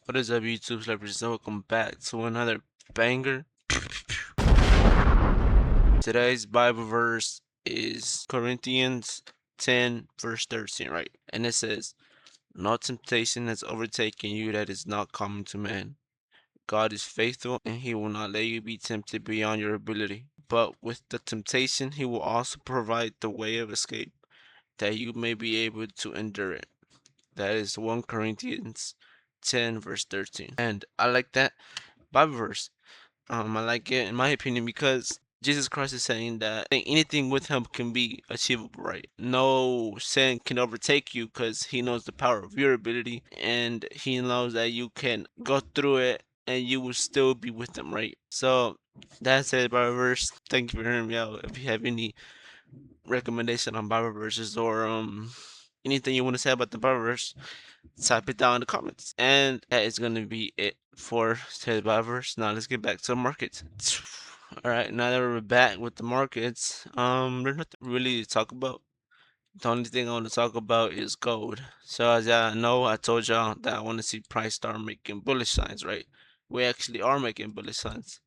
What is up, YouTube celebrities? Welcome back to another banger. Today's Bible verse is Corinthians 10, verse 13, right? And it says, "No temptation has overtaken you that is not common to man. God is faithful, and he will not let you be tempted beyond your ability. But with the temptation, he will also provide the way of escape, that you may be able to endure it." That is 1 Corinthians 10, verse 13. And I like that Bible verse. I like it in my opinion because Jesus Christ is saying that anything with him can be achievable, right? No sin can overtake you because he knows the power of your ability and he knows that you can go through it and you will still be with him, right? So that's it, Bible verse. Thank you for hearing me out. If you have any recommendation on Bible verses or anything you want to say about the Bible verse, type it down in the comments. And that is gonna be it for today's Bible verse. Now let's get back to the markets. All right, now that we're back with the markets, there's nothing really to talk about. The only thing I want to talk about is gold. So as y'all know, I told y'all that I want to see price start making bullish signs, right? We actually are making bullish signs.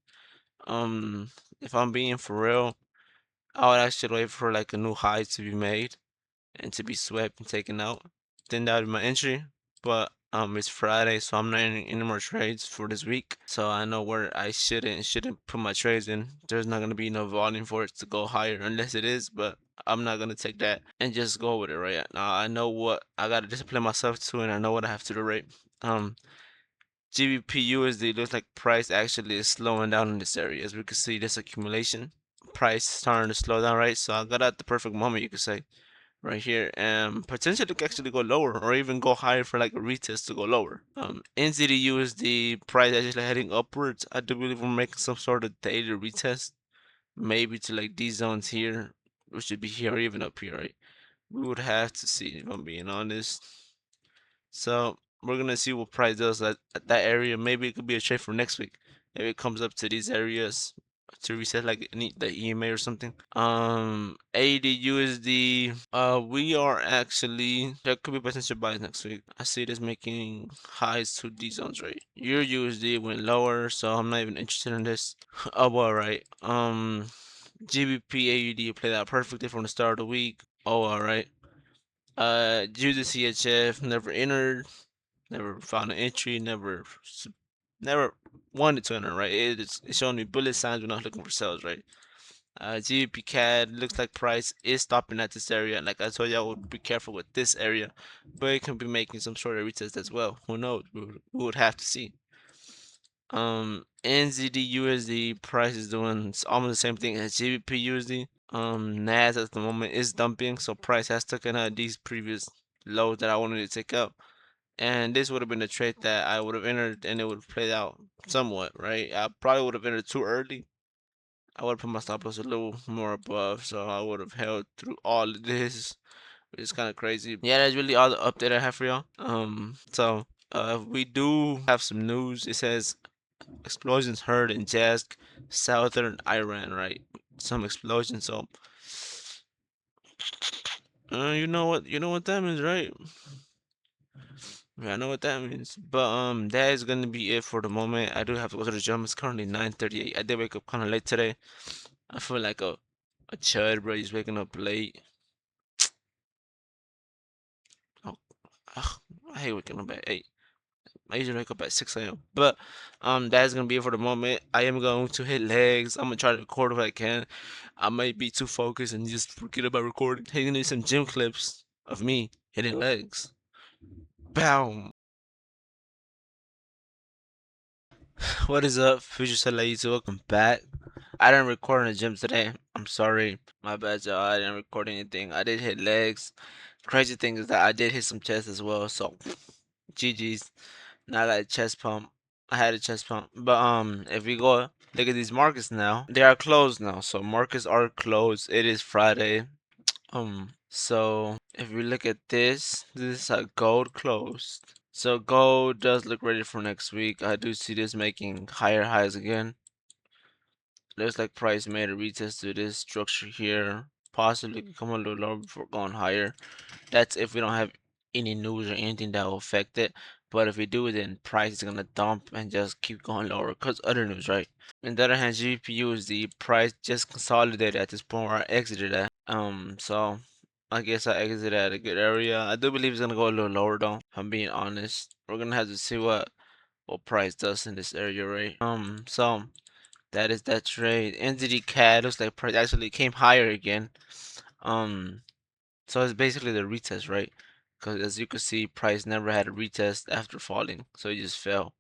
Um, if I'm being for real, I would actually wait for like a new high to be made and to be swept and taken out. Then that would be my entry. But it's Friday, so I'm not in any more trades for this week. So I know where I shouldn't put my trades in. There's not gonna be no volume for it to go higher unless it is, but I'm not gonna take that and just go with it right now. I know what I gotta discipline myself to, and I know what I have to do right. Um, GBP USD looks like price actually is slowing down in this area. As we can see, this accumulation price starting to slow down, right? So I got at the perfect moment, you could say right here, and potentially could actually go lower or even go higher for like a retest to go lower. NZDU is the price actually heading upwards. I do believe we're making some sort of daily retest, maybe to like these zones here, which should be here or even up here, right? We would have to see if I'm being honest. So we're gonna see what price does at that area. Maybe it could be a trade for next week if it comes up to these areas to reset like the EMA or something. 80 USD. We are actually there could be potential buys next week. I see this making highs to these zones, right? Your USD went lower, so I'm not even interested in this. Oh, well, right. GBP AUD played out perfectly from the start of the week. Oh, all right. Due to CHF, never entered, never found an entry, never wanted to enter, right? It's showing me bullet signs. We're not looking for sales, right? GBP CAD looks like price is stopping at this area. And like I told you, I would be careful with this area, but it can be making some sort of retest as well. Who knows? We would have to see. NZD USD price is doing almost the same thing as GBP USD. NAS at the moment is dumping, so price has taken out these previous lows that I wanted to take out. And this would have been a trade that I would have entered and it would have played out somewhat, right? I probably would have entered too early. I would have put my stop loss a little more above, so I would have held through all of this, which is kind of crazy. Yeah, that's really all the update I have for y'all. We do have some news. It says explosions heard in Jask, southern Iran, right? Some explosions. So, you know what that means, right? Yeah, I know what that means. But that is gonna be it for the moment. I do have to go to the gym. It's currently 9:38. I did wake up kind of late today. I feel like a chud, bro. He's waking up late. Oh, ugh, I hate waking up at 8. I usually wake up at 6 a.m. But that's gonna be it for the moment. I am going to hit legs. I'm gonna try to record if I can. I might be too focused and just forget about recording. Hey, gonna need some gym clips of me hitting legs. Bow. What is up, Future Satellite? Welcome back. I didn't record in the gym today. I'm sorry. My bad, y'all. I didn't record anything. I did hit legs. Crazy thing is that I did hit some chest as well. So, GG's. Not like chest pump. I had a chest pump. But if we go look at these markets now, they are closed now. So markets are closed. It is Friday. So if we look at this is a gold closed. So gold does look ready for next week. I do see this making higher highs again. Looks like price made a retest to this structure here. Possibly could come a little lower before going higher. That's if we don't have any news or anything that will affect it. But if we do, then price is gonna dump and just keep going lower. Cause other news, right? On the other hand, GPU is the price just consolidated at this point where I exited at. So I guess I exited at a good area. I do believe it's gonna go a little lower though. If I'm being honest. We're gonna have to see what price does in this area, right? So that is that trade. Entity CAD looks like price actually came higher again. Um, so it's basically the retest, right? Because as you can see, price never had a retest after falling, so it just fell.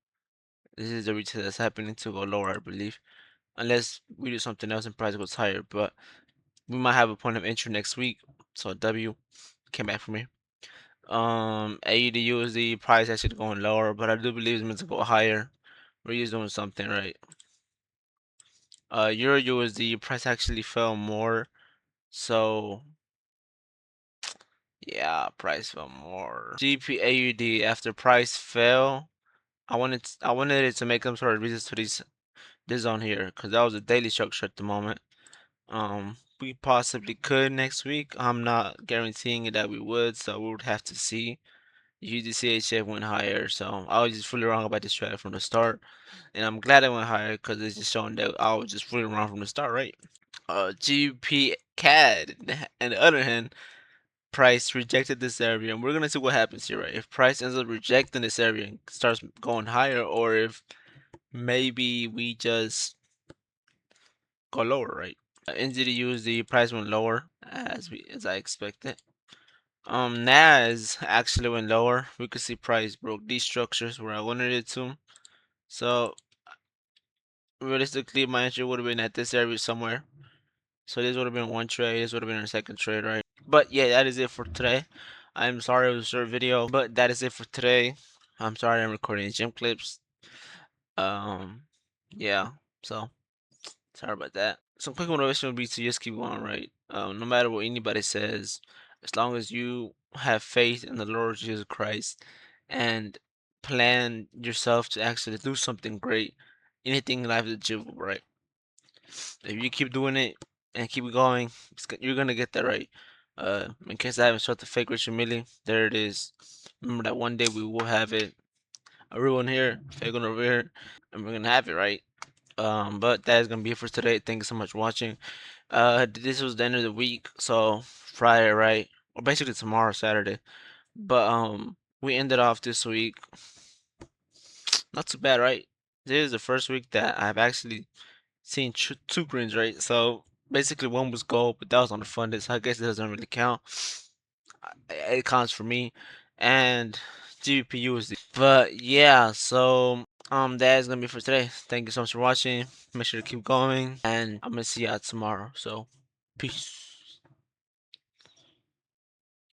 This is the retest that's happening to go lower, I believe, unless we do something else and price goes higher. But we might have a point of entry next week. So W came back for me. AUD USD price actually going lower, but I do believe it's meant to go higher. We're just doing something right. Euro USD price actually fell more, so yeah, price fell more. GP AUD after price fell, I wanted it to make some sort of resistance to this zone here, because that was a daily structure at the moment. We possibly could next week. I'm not guaranteeing it that we would, so we would have to see. UDCHF went higher, so I was just fully wrong about this trade from the start, and I'm glad it went higher because it's just showing that I was just fully wrong from the start, right? GP CAD, on the other hand, price rejected this area, and we're gonna see what happens here, right? If price ends up rejecting this area and starts going higher, or if maybe we just go lower, right? NZD price went lower as I expected. NAS actually went lower. We could see price broke these structures where I wanted it to. So realistically, my entry would have been at this area somewhere. So this would have been one trade. This would have been our second trade, right? But yeah, that is it for today. I'm sorry it was a short video, but that is it for today. I'm sorry I'm recording gym clips. Um, yeah. So sorry about that. Some quick motivation would be to just keep going, right? No matter what anybody says, as long as you have faith in the Lord Jesus Christ and plan yourself to actually do something great, anything in life is achievable, right? If you keep doing it and keep going, you're gonna get that right. In case I haven't shot the fake Richard Millie, there it is. Remember that one day we will have it. A real one here, fake one over here, and we're gonna have it right. But that is gonna be it for today. Thank you so much for watching. This was the end of the week, so Friday, right? Or basically tomorrow, Saturday. But we ended off this week. Not too bad, right? This is the first week that I've actually seen two greens, right? So basically one was gold, but that was on the funded, so I guess it doesn't really count. It counts for me, and GPU is the. But yeah, so that is gonna be for today. Thank you so much for watching. Make sure to keep going, and I'm gonna see y'all tomorrow. So peace.